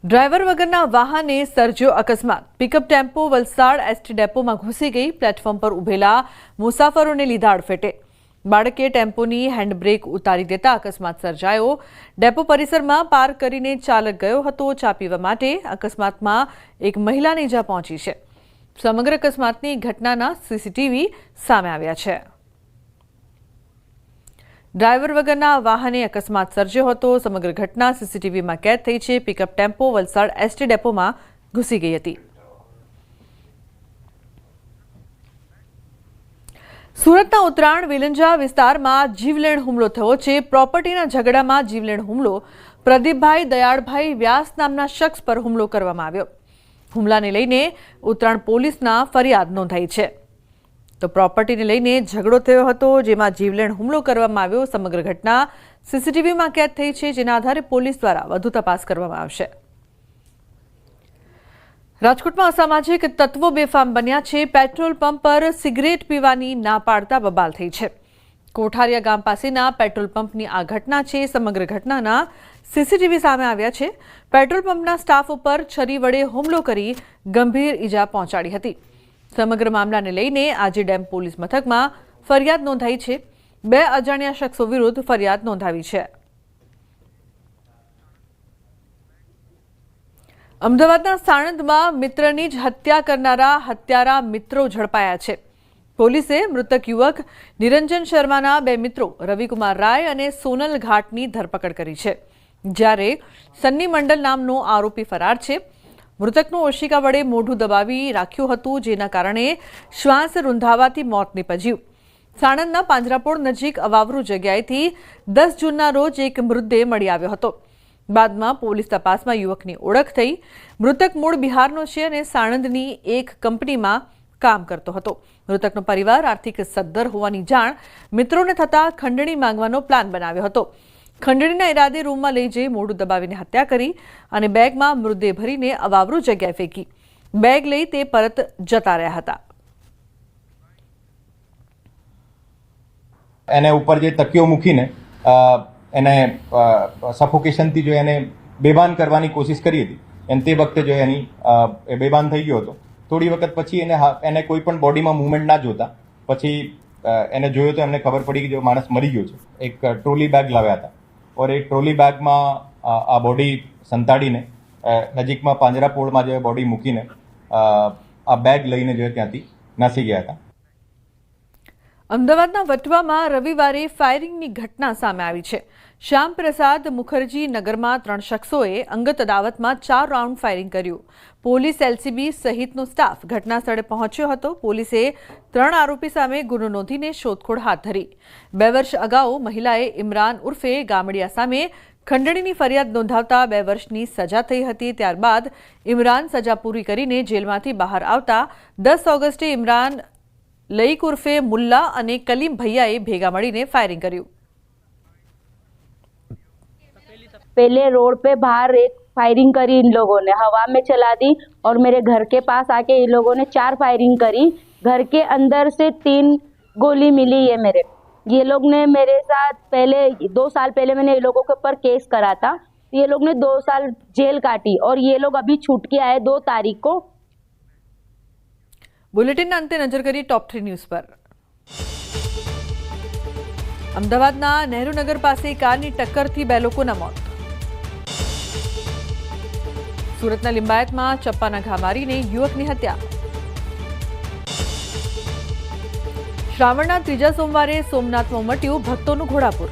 Driver વગરના વાહને સર્જ્યો અકસ્માત। Pickup tempo Valsad ST ડેપોમાં ઘૂસી ગઈ। પ્લેટફોર્મ પર ઉભેલા મુસાફરોને લીધા અડફેટે। બાળકે ટેમ્પોની હેન્ડબ્રેક ઉતારી દેતા અકસ્માત સર્જાયો। ડેપો પરિસરમાં પાર્ક કરીને ચાલક ગયો હતો ચા પીવા માટે। અકસ્માતમાં એક મહિલાને ઈજા પહોંચી છે। સમગ્ર અકસ્માતની ઘટનાના સીસીટીવી સામે આવ્યા છે। ડ્રાઈવર વગરના વાહને અકસ્માત સર્જ્યો હતો। સમગ્ર ઘટના સીસીટીવીમાં કેદ થઈ છે। પિકઅપ ટેમ્પો વલસાડ એસટી ડેપોમાં ઘૂસી ગઈ હતી। સુરતના ઉત્તરાયણ વિલંજા વિસ્તારમાં જીવલેણ હુમલો થયો છે। પ્રોપર્ટીના ઝઘડામાં જીવલેણ હુમલો પ્રદીપભાઈ દયાળભાઈ વ્યાસ નામના શખ્સ પર હુમલો કરવામાં આવ્યો। હુમલાને લઈને ઉત્તરાયણ પોલીસના ફરિયાદ નોંધાઈ છે। તો પ્રોપર્ટીને લઈને ઝઘડો થયો હતો જેમાં જીવલેણ હુમલો કરવામાં આવ્યો। સમગ્ર ઘટના સીસીટીવીમાં કેદ થઈ છે જેના આધારે પોલીસ દ્વારા વધુ તપાસ કરવામાં આવશે। રાજકોટમાં અસામાજિક તત્વો બેફામ બન્યા છે। પેટ્રોલ પંપ પર સિગરેટ પીવાની ના પાડતા બબાલ થઈ છે। કોઠારિયા ગામ પાસેના પેટ્રોલ પંપની આ ઘટના છે। સમગ્ર ઘટનાના સીસીટીવી સામે આવ્યા છે। પેટ્રોલ પંપના સ્ટાફ ઉપર છરી વડે હુમલો કરી ગંભીર ઈજા પહોંચાડી હતી। સમગ્ર મામલાને લઈને આજે ડેમ પોલીસ મથકમાં ફરિયાદ નોંધાઈ છે। 2 અજાણ્યા શખ્સો વિરુદ્ધ ફરિયાદ નોંધાવી છે। અમદાવાદના સાણંદમાં મિત્રની જ હત્યા કરનારા હત્યારા મિત્રો ઝડપાયા છે। પોલીસે મૃતક યુવક નિરંજન શર્માના 2 મિત્રો રવિકુમાર રાય અને સોનલ ઘાટની ધરપકડ કરી છે, જ્યારે સન્ની મંડલ નામનો આરોપી ફરાર છે। મૃતકનું ઓશિકા વડે મોઢું દબાવી રાખ્યું હતું, જેના કારણે શ્વાસ રૂંધાવાથી મોત નીપજ્યું। સાણંદના પાંજરાપોળ નજીક અવાવરૂ જગ્યાએથી 10 જૂનના રોજ એક મૃતદેહ મળી આવ્યો હતો। બાદમાં પોલીસ તપાસમાં યુવકની ઓળખ થઈ। મૃતક મૂળ બિહારનો છે અને સાણંદની એક કંપનીમાં કામ કરતો હતો। મૃતકનો પરિવાર આર્થિક સદ્ધર હોવાની જાણ મિત્રોને થતાં ખંડણી માંગવાનો પ્લાન બનાવ્યો હતો। ખંડણીના ઈરાદે રૂમમાં લઈ જઈ મોઢું દબાવીને હત્યા કરી અને બેગમાં મૃતદેહ ભરીને અવાવરૂ જગ્યાએ ફેંકી। બેગ લઈ તે પરત જતા રહ્યા હતા। એને ઉપર જે તકિયો મૂકીને એને સફોકેશનથી જો એને બેભાન કરવાની કોશિશ કરી હતી અને તે વખતે જો એની બેભાન થઈ ગયો હતો। થોડી વખત પછી એને કોઈ પણ બોડીમાં મૂવમેન્ટ ના જોતા પછી એને જોયો તો એમને ખબર પડી કે જો માણસ મરી ગયો છે। એક ટ્રોલી બેગ લાવ્યા હતા और एक ट्रोली बैग में आ बॉडी संताड़ीने नजीक में પાંજરાપોળમાં जो बॉडी मूकीने आ बैग लईने जो त्यांथी नासी गया था। અમદાવાદના વટવામાં રવિવારે ફાયરિંગની ઘટના સામે આવી છે। શ્યામપ્રસાદ મુખર્જી નગરમાં 3 શખ્સોએ અંગત અદાવતમાં 4 રાઉન્ડ ફાયરિંગ કર્યું। પોલીસ એલસીબી સહિતનો સ્ટાફ ઘટના સ્થળે પહોંચ્યો હતો। પોલીસે 3 આરોપી સામે ગુનો નોંધીને શોધખોળ હાથ ધરી। 2 વર્ષ અગાઉ મહિલાએ ઇમરાન ઉર્ફે ગામડિયા સામે ખંડણીની ફરિયાદ નોંધાવતા 2 વર્ષની સજા થઈ હતી। ત્યારબાદ ઇમરાન સજા પૂરી કરીને જેલમાંથી બહાર આવતા 10 ઓગસ્ટે ઇમરાન લઈક ઉર્ફે મુલ્લા અને કલીમ ભૈયાએ ભેગા મળીને फायरिंग કર્યું। पहले रोड पे बाहर एक फायरिंग करी इन लोगों ने, हवा में चला दी और मेरे घर के पास आके इन लोगों ने 4 फायरिंग करी। घर के अंदर से 3 गोली मिली है मेरे। ये लोग ने मेरे साथ पहले 2 साल पहले मैंने ये लोगों के ऊपर केस करा था। ये लोग ने 2 साल जेल काटी और ये लोग अभी छूट के आए 2 तारीख को। बुलेटिन अंते नजर करी टॉप 3 न्यूज पर। अमदावादना नेहरूनगर પાસે કારની ટક્કરથી 2 લોકોના મોત। સુરતના લિંબાયતમાં ચપ્પાના ઘા મારીને યુવકની હત્યા। શ્રાવણના 3જા સોમવારે સોમનાથમાં ઉમટ્યું ભક્તોનું ઘોડાપુર।